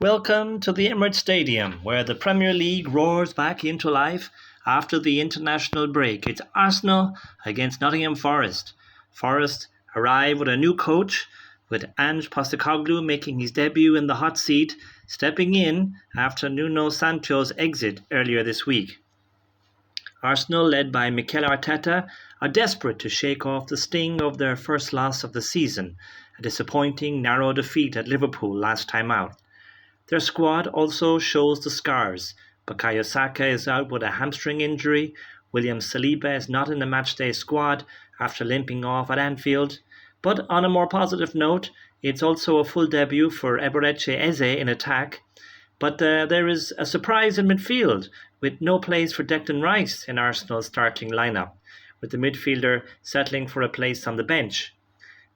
Welcome to the Emirates Stadium, where the Premier League roars back into life after the international break. It's Arsenal against Nottingham Forest. Forest arrive with a new coach, with Ange Postecoglou making his debut in the hot seat, stepping in after Nuno Santo's exit earlier this week. Arsenal, led by Mikel Arteta, are desperate to shake off the sting of their first loss of the season, a disappointing narrow defeat at Liverpool last time out. Their squad also shows the scars. Bukayo Saka is out with a hamstring injury. William Saliba is not in the matchday squad after limping off at Anfield. But on a more positive note, it's also a full debut for Eberechi Eze in attack. But there is a surprise in midfield, with no place for Declan Rice in Arsenal's starting lineup, with the midfielder settling for a place on the bench.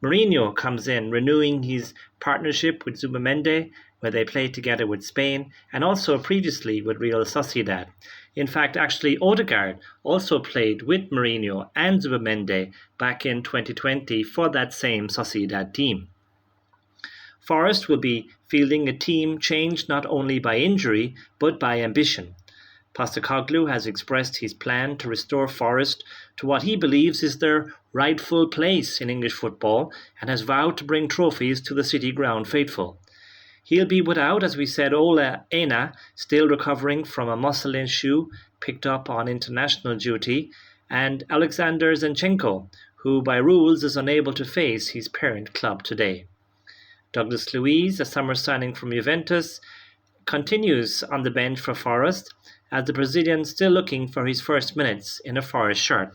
Merino comes in, renewing his partnership with Zubimendi, where they played together with Spain and also previously with Real Sociedad. In fact, actually, Odegaard also played with Merino and Zubimendi back in 2020 for that same Sociedad team. Forest will be fielding a team changed not only by injury but by ambition. Postecoglou has expressed his plan to restore Forest to what he believes is their rightful place in English football and has vowed to bring trophies to the City Ground faithful. He'll be without, as we said, Ola Aina, still recovering from a muscle in shoe picked up on international duty, and Alexander Zinchenko, who by rules is unable to face his parent club today. Douglas Luiz, a summer signing from Juventus, continues on the bench for Forest, as the Brazilian still looking for his first minutes in a Forest shirt.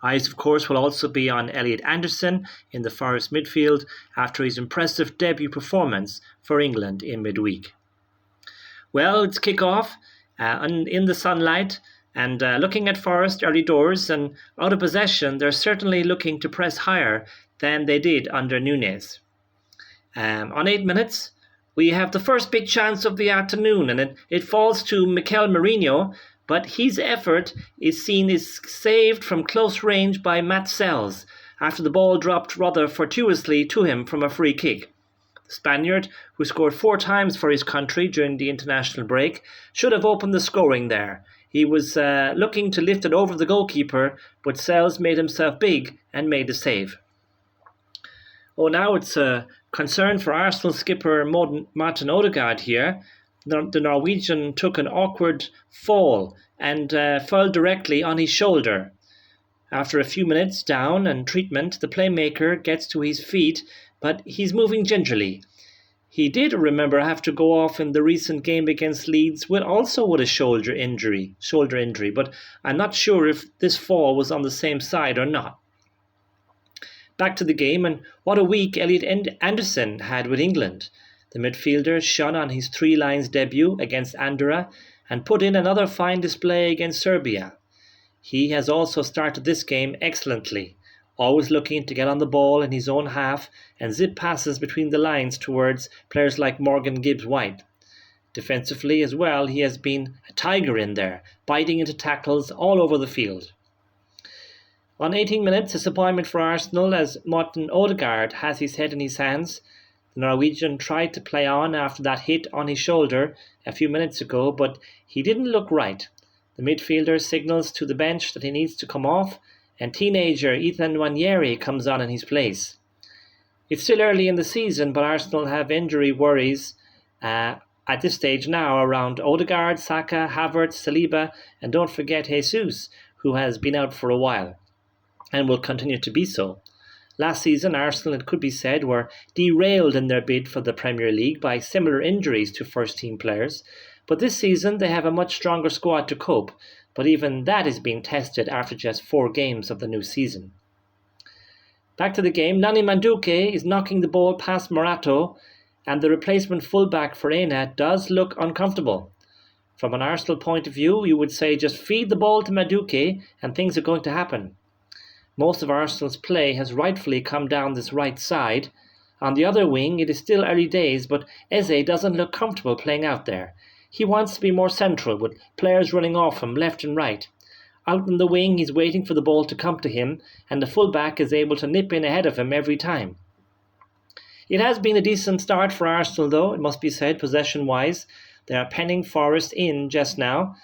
Eyes, of course, will also be on Elliot Anderson in the Forest midfield after his impressive debut performance for England in midweek. Well, it's kick-off in the sunlight, and looking at Forest early doors and out of possession, they're certainly looking to press higher than they did under Núñez. On 8 minutes, we have the first big chance of the afternoon, and it falls to Mikel Merino, but his effort is seen as saved from close range by Matt Sels after the ball dropped rather fortuitously to him from a free kick. The Spaniard, who scored 4 times for his country during the international break, should have opened the scoring there. He was looking to lift it over the goalkeeper, but Sels made himself big and made the save. Now it's a concern for Arsenal skipper Martin Odegaard here. The Norwegian took an awkward fall and fell directly on his shoulder. After a few minutes down and treatment, the playmaker gets to his feet, but he's moving gingerly. He did, remember, have to go off in the recent game against Leeds with a shoulder injury, but I'm not sure if this fall was on the same side or not. Back to the game, and what a week Elliot Anderson had with England. The midfielder shone on his 3 lines debut against Andorra and put in another fine display against Serbia. He has also started this game excellently, always looking to get on the ball in his own half and zip passes between the lines towards players like Morgan Gibbs-White. Defensively as well, he has been a tiger in there, biting into tackles all over the field. On 18 minutes, disappointment for Arsenal as Martin Odegaard has his head in his hands. The Norwegian tried to play on after that hit on his shoulder a few minutes ago, but he didn't look right. The midfielder signals to the bench that he needs to come off, and teenager Ethan Nwaneri comes on in his place. It's still early in the season, but Arsenal have injury worries at this stage now around Odegaard, Saka, Havertz, Saliba, and don't forget Jesus, who has been out for a while and will continue to be so. Last season, Arsenal, it could be said, were derailed in their bid for the Premier League by similar injuries to first-team players. But this season, they have a much stronger squad to cope, but even that is being tested after just 4 games of the new season. Back to the game, Madueke is knocking the ball past Morato, and the replacement fullback for Aina does look uncomfortable. From an Arsenal point of view, you would say just feed the ball to Madueke and things are going to happen. Most of Arsenal's play has rightfully come down this right side. On the other wing, it is still early days, but Eze doesn't look comfortable playing out there. He wants to be more central, with players running off him left and right. Out in the wing, he's waiting for the ball to come to him, and the fullback is able to nip in ahead of him every time. It has been a decent start for Arsenal, though, it must be said, possession-wise. They are penning Forest in just now.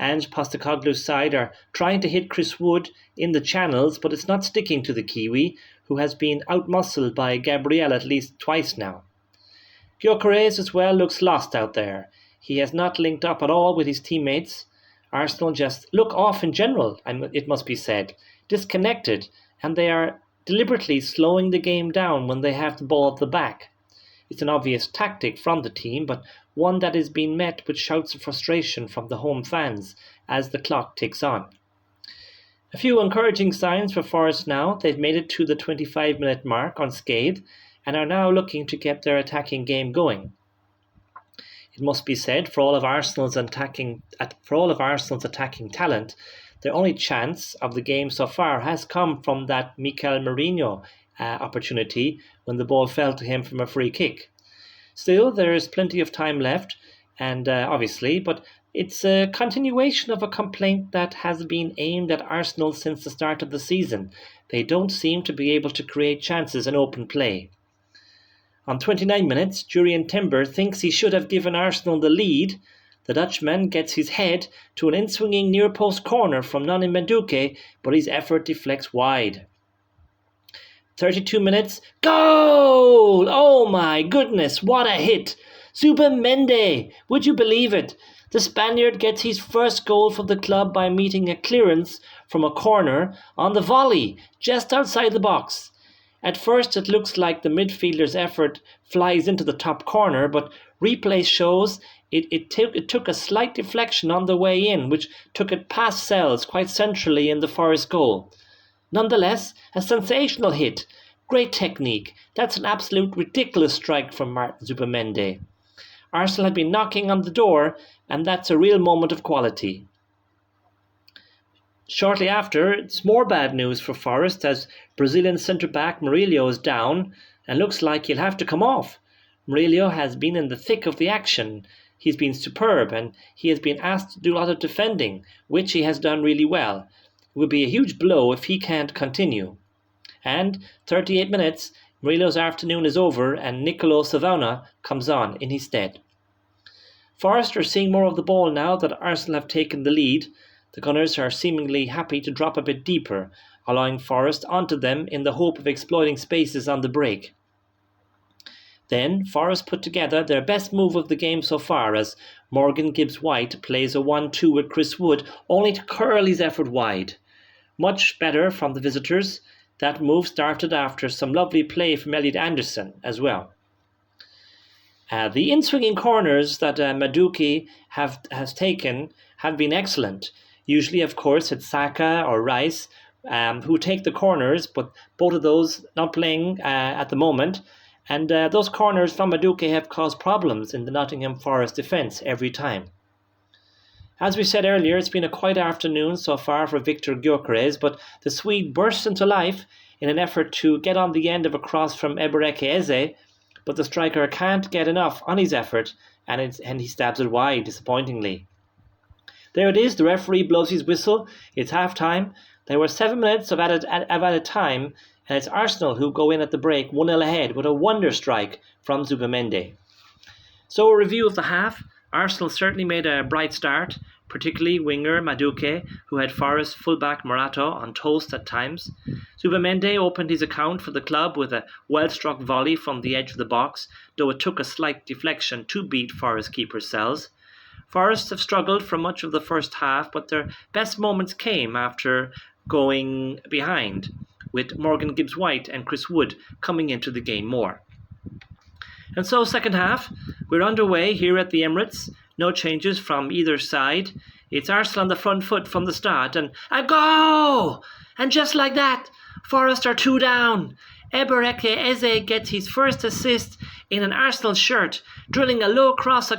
Ange Postecoglou's side are trying to hit Chris Wood in the channels, but it's not sticking to the Kiwi, who has been outmuscled by Gabriel at least twice now. Gyokeres as well looks lost out there. He has not linked up at all with his teammates. Arsenal just look off in general, it must be said, disconnected, and they are deliberately slowing the game down when they have the ball at the back. It's an obvious tactic from the team, but one that is being met with shouts of frustration from the home fans as the clock ticks on. A few encouraging signs for Forest now. They've made it to the 25-minute mark unscathed and are now looking to get their attacking game going. It must be said, for all of Arsenal's attacking talent, their only chance of the game so far has come from that Merino opportunity when the ball fell to him from a free kick. Still, there is plenty of time left, and obviously, but it's a continuation of a complaint that has been aimed at Arsenal since the start of the season. They don't seem to be able to create chances in open play. On 29 minutes, Jurrien Timber thinks he should have given Arsenal the lead. The Dutchman gets his head to an in-swinging near-post corner from Madueke, but his effort deflects wide. 32 minutes, goal! Oh my goodness, what a hit! Zubimendi, would you believe it? The Spaniard gets his first goal for the club by meeting a clearance from a corner on the volley, just outside the box. At first it looks like the midfielder's effort flies into the top corner, but replay shows it took a slight deflection on the way in, which took it past Sels quite centrally in the Forest goal. Nonetheless, a sensational hit. Great technique. That's an absolute ridiculous strike from Martín Zubimendi. Arsenal had been knocking on the door, and that's a real moment of quality. Shortly after, it's more bad news for Forest as Brazilian centre-back Murillo is down and looks like he'll have to come off. Murillo has been in the thick of the action. He's been superb and he has been asked to do a lot of defending, which he has done really well. It would be a huge blow if he can't continue. And 38 minutes, Murillo's afternoon is over and Nicolo Savona comes on in his stead. Forest are seeing more of the ball now that Arsenal have taken the lead. The Gunners are seemingly happy to drop a bit deeper, allowing Forest onto them in the hope of exploiting spaces on the break. Then Forest put together their best move of the game so far as Morgan Gibbs-White plays a 1-2 with Chris Wood, only to curl his effort wide. Much better from the visitors. That move started after some lovely play from Elliot Anderson as well. The in-swinging corners that Madueke has taken have been excellent. Usually, of course, it's Saka or Rice who take the corners, but both of those not playing at the moment. And those corners from Madueke have caused problems in the Nottingham Forest defence every time. As we said earlier, it's been a quiet afternoon so far for Victor Gyokeres, but the Swede bursts into life in an effort to get on the end of a cross from Eze, but the striker can't get enough on his effort and he stabs it wide, disappointingly. There it is, the referee blows his whistle, it's half-time. There were 7 minutes of added time, and it's Arsenal who go in at the break 1-0 ahead with a wonder strike from Zubimendi. So a review of the half. Arsenal certainly made a bright start, particularly winger Madueke, who had Forest fullback Morato on toast at times. Zubimendi opened his account for the club with a well-struck volley from the edge of the box, though it took a slight deflection to beat Forest keeper Sels. Forest have struggled for much of the first half, but their best moments came after going behind, with Morgan Gibbs-White and Chris Wood coming into the game more. And so second half, we're underway here at the Emirates. No changes from either side. It's Arsenal on the front foot from the start and a goal! And just like that, Forest are 2 down. Eze gets his first assist in an Arsenal shirt, drilling a low cross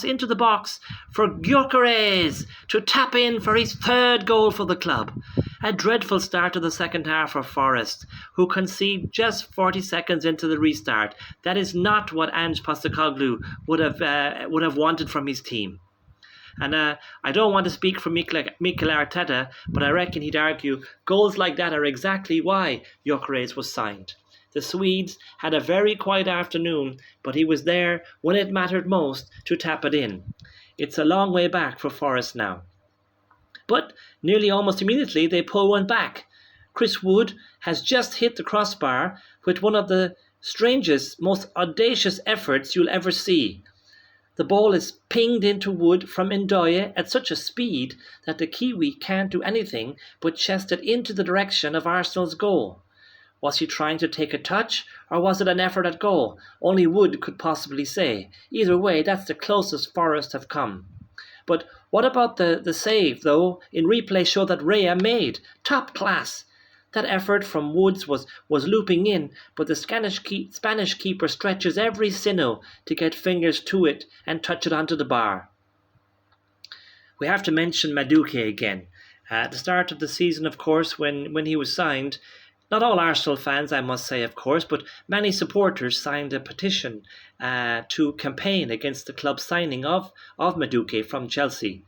into the box for Gyökeres to tap in for his 3rd goal for the club. A dreadful start to the second half for Forest, who concede just 40 seconds into the restart. That is not what Ange Postecoglou would have wanted from his team. And I don't want to speak for Mikel Arteta, but I reckon he'd argue goals like that are exactly why Gyökeres was signed. The Swedes had a very quiet afternoon, but he was there when it mattered most to tap it in. It's a long way back for Forest now. But nearly almost immediately they pull one back. Chris Wood has just hit the crossbar with one of the strangest, most audacious efforts you'll ever see. The ball is pinged into Wood from Ndoye at such a speed that the Kiwi can't do anything but chest it into the direction of Arsenal's goal. Was he trying to take a touch, or was it an effort at goal? Only Wood could possibly say. Either way, that's the closest Forest have come. But what about the save, though? In replay showed that Raya made. Top class. That effort from Woods was looping in, but the Spanish keeper stretches every sinew to get fingers to it and touch it onto the bar. We have to mention Madueke again. At the start of the season, of course, when he was signed, not all Arsenal fans, I must say, of course, but many supporters signed a petition to campaign against the club's signing of Madueke from Chelsea.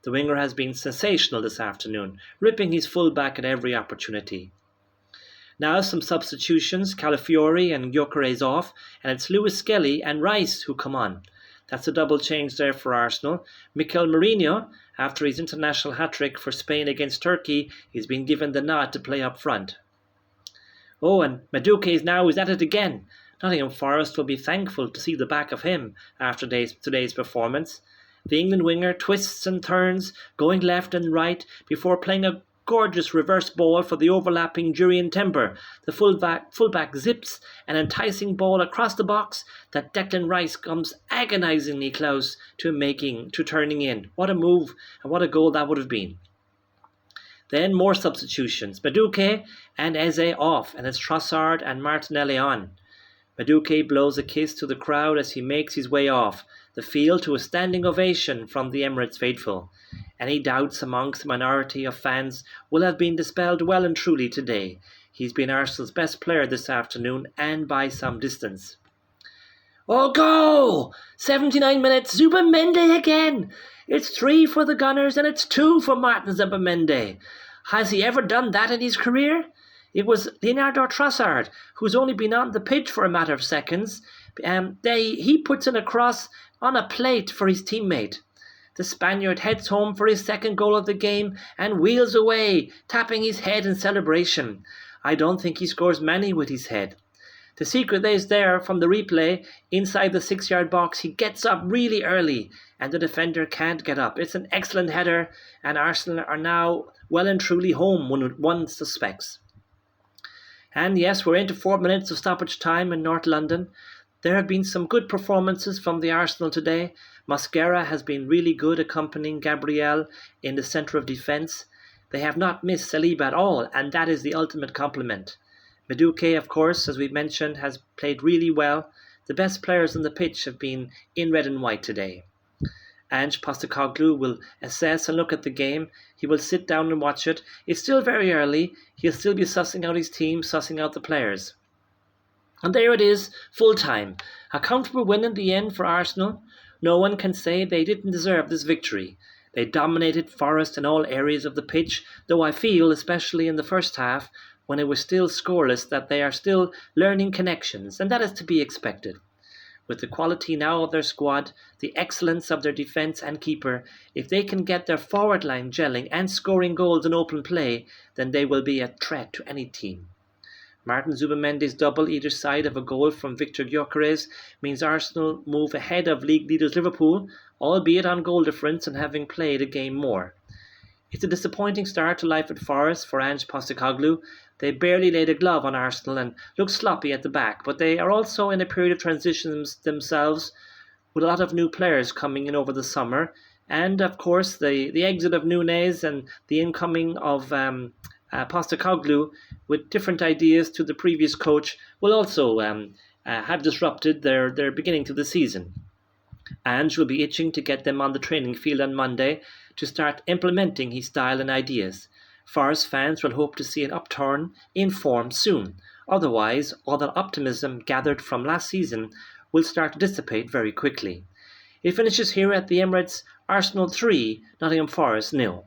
The winger has been sensational this afternoon, ripping his fullback at every opportunity. Now some substitutions, Calafiori and Gyökeres off, and it's Lewis-Skelly and Rice who come on. That's a double change there for Arsenal. Merino, after his international hat-trick for Spain against Turkey, he's been given the nod to play up front. Oh, and Madueke now is at it again. Nottingham Forest will be thankful to see the back of him after today's performance. The England winger twists and turns, going left and right, before playing a gorgeous reverse ball for the overlapping Jurien Timber. The fullback zips an enticing ball across the box that Declan Rice comes agonisingly close to turning in. What a move and what a goal that would have been. Then more substitutions. Madueke and Eze off, and it's Trossard and Martinelli on. Madueke blows a kiss to the crowd as he makes his way off the field to a standing ovation from the Emirates faithful. Any doubts amongst the minority of fans will have been dispelled well and truly today. He's been Arsenal's best player this afternoon, and by some distance. Oh, goal! 79 minutes, Zubimendi again! It's 3 for the Gunners and it's 2 for Martín Zubimendi. Has he ever done that in his career? It was Leonardo Trossard, who's only been on the pitch for a matter of seconds. He puts in a cross on a plate for his teammate. The Spaniard heads home for his second goal of the game and wheels away, tapping his head in celebration. I don't think he scores many with his head. The secret is there from the replay. Inside the 6-yard box, he gets up really early and the defender can't get up. It's an excellent header, and Arsenal are now well and truly home, one suspects. And yes, we're into 4 minutes of stoppage time in North London. There have been some good performances from the Arsenal today. Mosquera has been really good, accompanying Gabriel in the centre of defence. They have not missed Saliba at all, and that is the ultimate compliment. Madueke, of course, as we mentioned, has played really well. The best players on the pitch have been in red and white today. Ange Postecoglou will assess and look at the game. He will sit down and watch it. It's still very early. He'll still be sussing out his team, sussing out the players. And there it is, full time. A comfortable win in the end for Arsenal. No one can say they didn't deserve this victory. They dominated Forest in all areas of the pitch, though I feel, especially in the first half, when it was still scoreless, that they are still learning connections, and that is to be expected. With the quality now of their squad, the excellence of their defence and keeper, if they can get their forward line gelling and scoring goals in open play, then they will be a threat to any team. Martín Zubimendi's double either side of a goal from Victor Gyokeres means Arsenal move ahead of league leaders Liverpool, albeit on goal difference and having played a game more. It's a disappointing start to life at Forest for Ange Postecoglou. They barely laid a glove on Arsenal and looked sloppy at the back, but they are also in a period of transition themselves, with a lot of new players coming in over the summer, and of course the exit of Nunez and the incoming of Postecoglou with different ideas to the previous coach will also have disrupted their beginning to the season. Ange will be itching to get them on the training field on Monday to start implementing his style and ideas. Forest fans will hope to see an upturn in form soon. Otherwise, all that optimism gathered from last season will start to dissipate very quickly. It finishes here at the Emirates, Arsenal 3, Nottingham Forest 0.